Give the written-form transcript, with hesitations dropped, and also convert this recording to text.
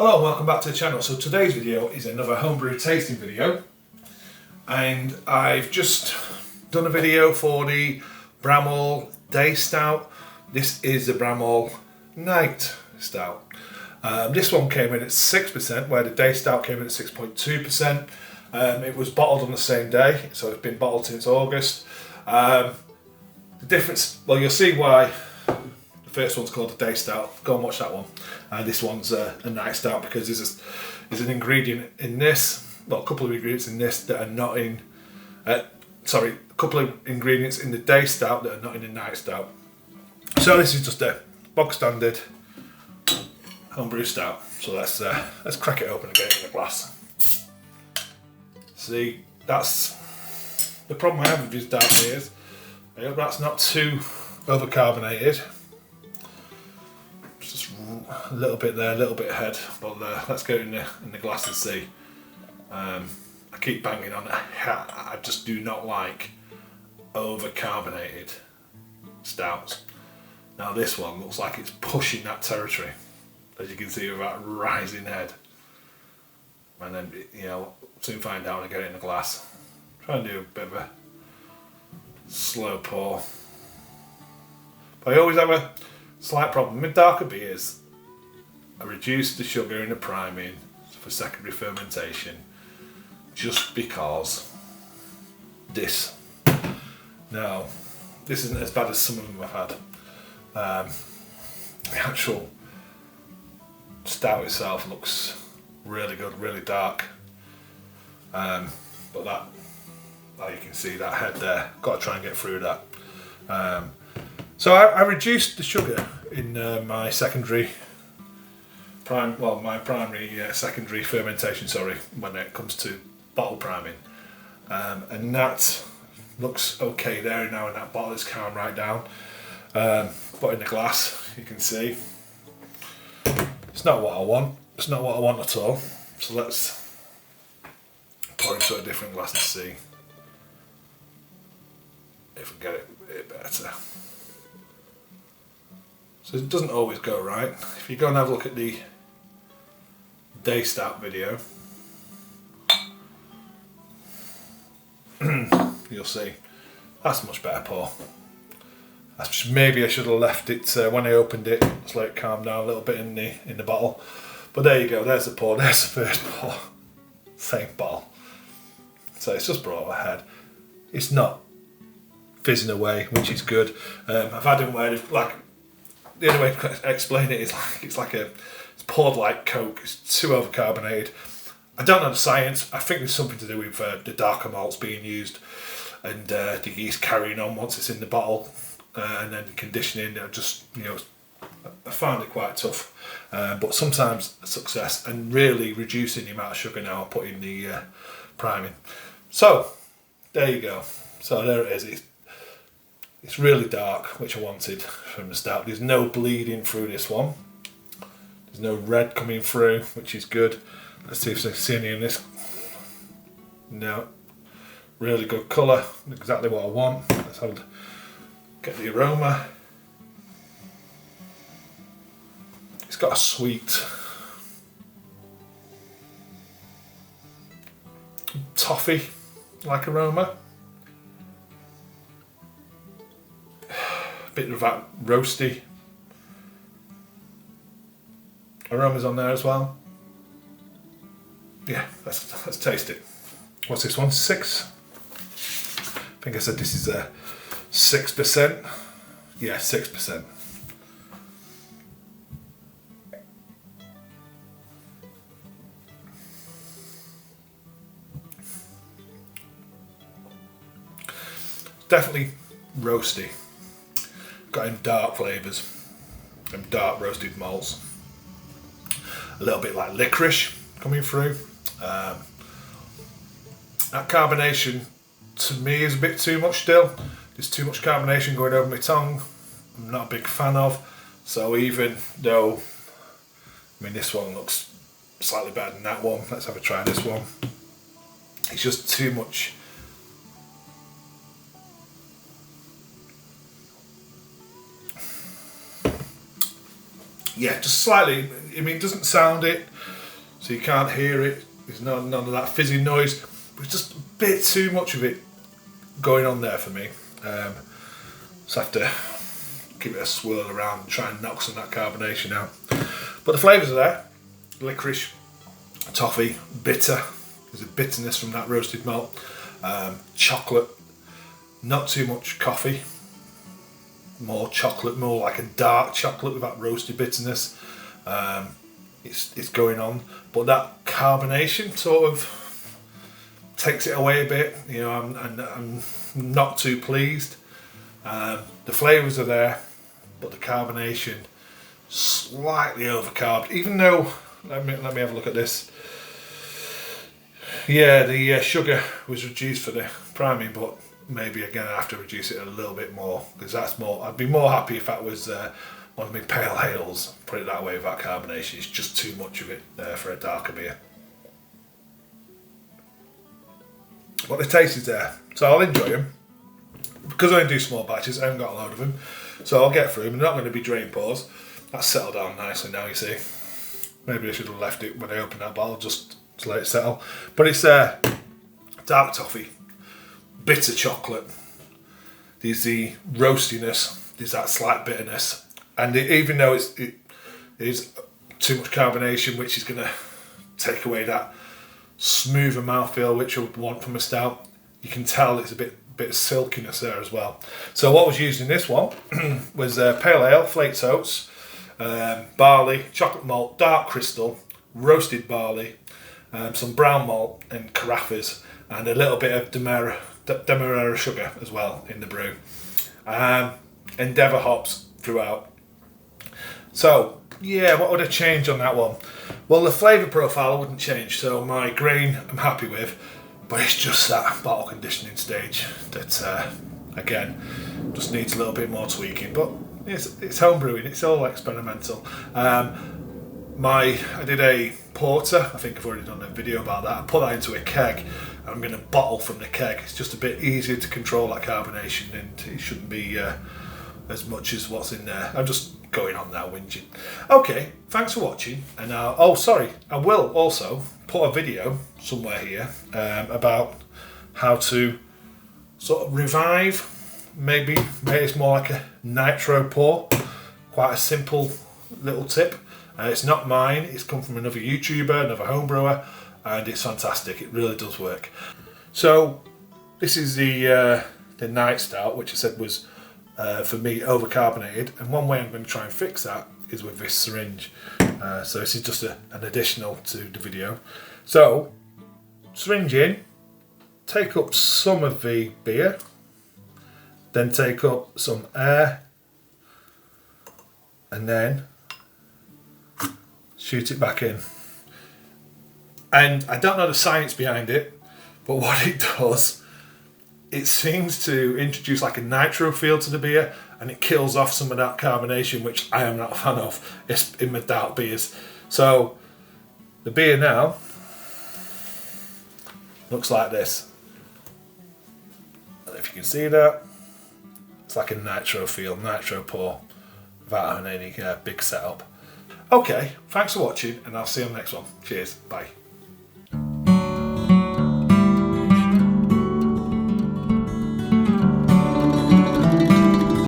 Hello and welcome back to the channel. So today's video is another homebrew tasting video, and I've just done a video for the Bramall Day Stout. This is the Bramall Night Stout. This one came in at 6%, where the Day Stout came in at 6.2%. It was bottled on the same day, so it's been bottled since August. The difference, well, you'll see why. The first one's called a Day Stout. Go and watch that one. This one's a Night Stout because there's an ingredient in this, well, a couple of ingredients in this that are not in, a couple of ingredients in the Day Stout that are not in the Night Stout. So this is just a bog standard homebrew stout. So let's crack it open and get it in a glass. See, that's the problem I have with these dark beers. I hope that's not too overcarbonated. Just a little bit there, a little bit ahead, but let's get it in the glass and see. I keep banging on it. I just do not like overcarbonated stouts. Now this one looks like it's pushing that territory, as you can see with that rising head. And then, you know, soon find out when I get it in the glass. Try and do a bit of a slow pour. But I always have a slight problem with darker beers. I reduce the sugar in the priming for secondary fermentation just because this. Now, this isn't as bad as some of them I've had. The actual stout itself looks really good, really dark. But that, well, you can see that head there. Got to try and get through that. So I reduced the sugar in my secondary secondary fermentation. When it comes to bottle priming, and that looks okay there now. And that bottle is calmed right down. But in the glass, you can see it's not what I want. It's not what I want at all. So let's pour into a different glass and see if we get it a bit better. So it doesn't always go right. If you go and have a look at the Day Stout video, you'll see that's a much better pour. That's just, maybe I should have left it when I opened it, just let it calm down a little bit in the bottle. But there you go, there's the pour, there's the first pour. Same bottle. So it's just brought ahead. It's not fizzing away, which is good. I've had them where, like, the only way to explain it is like it's poured like Coke. It's too overcarbonated. I don't know the science. I think there's something to do with the darker malts being used and the yeast carrying on once it's in the bottle, and then the conditioning. I found it quite tough, but sometimes a success, and really reducing the amount of sugar now I put in the priming. So there you go. So there it is. It's really dark, which I wanted from the stout. There's no bleeding through this one. There's no red coming through, which is good. Let's see if I can see any in this. No. Really good colour. Exactly what I want. Let's get the aroma. It's got a sweet toffee-like aroma. Bit of that roasty aromas on there as well. Yeah, let's taste it. What's this one? 6? I think I said this is a 6%. Yeah, 6%. Definitely roasty. Got in dark flavours, and dark roasted malts. A little bit like licorice coming through. That carbonation to me is a bit too much still. There's too much carbonation going over my tongue. I'm not a big fan of. So even though, this one looks slightly better than that one. Let's have a try this one. It's just too much. Yeah, just slightly. It doesn't sound it. so you can't hear it. There's none of that fizzy noise. There's just a bit too much of it going on there for me. So I have to give it a swirl around and try and knock some of that carbonation out. But the flavours are there. Licorice, toffee, bitter. There's a bitterness from that roasted malt. Chocolate, not too much coffee. More chocolate, more like a dark chocolate with that roasted bitterness. It's going on, but that carbonation sort of takes it away a bit. You know, I'm not too pleased. The flavours are there, but the carbonation slightly overcarbed. Even though, let me have a look at this. Yeah, the sugar was reduced for the priming, but maybe again I have to reduce it a little bit more, because that's more. I'd be more happy if that was one of my pale ales. Put it that way, without carbonation. It's just too much of it for a darker beer. But the taste is there, so I'll enjoy them. Because I only do small batches, I haven't got a load of them, so I'll get through them. They're not going to be drain pours. That's settled down nicely now, you see. Maybe I should have left it when I opened that bottle just to let it settle. But it's dark toffee, bitter chocolate. There's the roastiness. There's that slight bitterness, and even though it is too much carbonation, which is going to take away that smoother mouthfeel which I would want from a stout, you can tell it's a bit of silkiness there as well. So what was used in this one was pale ale, flaked oats, barley, chocolate malt, dark crystal, roasted barley, some brown malt and carafes, and a little bit of demerara sugar as well in the brew. Endeavour hops throughout. So yeah, what would I change on that one? Well, the flavour profile wouldn't change, so my grain I'm happy with, but it's just that bottle conditioning stage that again just needs a little bit more tweaking. But it's home brewing, it's all experimental. I did a porter, I think I've already done a video about that. I put that into a keg. I'm going to bottle from the keg. It's just a bit easier to control that carbonation, and it shouldn't be as much as what's in there. I'm just going on now whinging. Okay, thanks for watching, and I will also put a video somewhere here about how to sort of revive, maybe it's more like a nitro pour. Quite a simple little tip. It's not mine, it's come from another YouTuber, another home brewer, and it's fantastic. It really does work. So this is the night stout, which I said was for me overcarbonated, and one way I'm going to try and fix that is with this syringe. So this is just an additional to the video. So syringe in, take up some of the beer, then take up some air, and then shoot it back in. And I don't know the science behind it, but what it does, it seems to introduce like a nitro feel to the beer, and it kills off some of that carbonation, which I am not a fan of in my dark beers. So the beer now looks like this. And if you can see that, it's like a nitro feel, nitro pour, without having any big setup. Okay, thanks for watching, and I'll see you on the next one. Cheers, bye.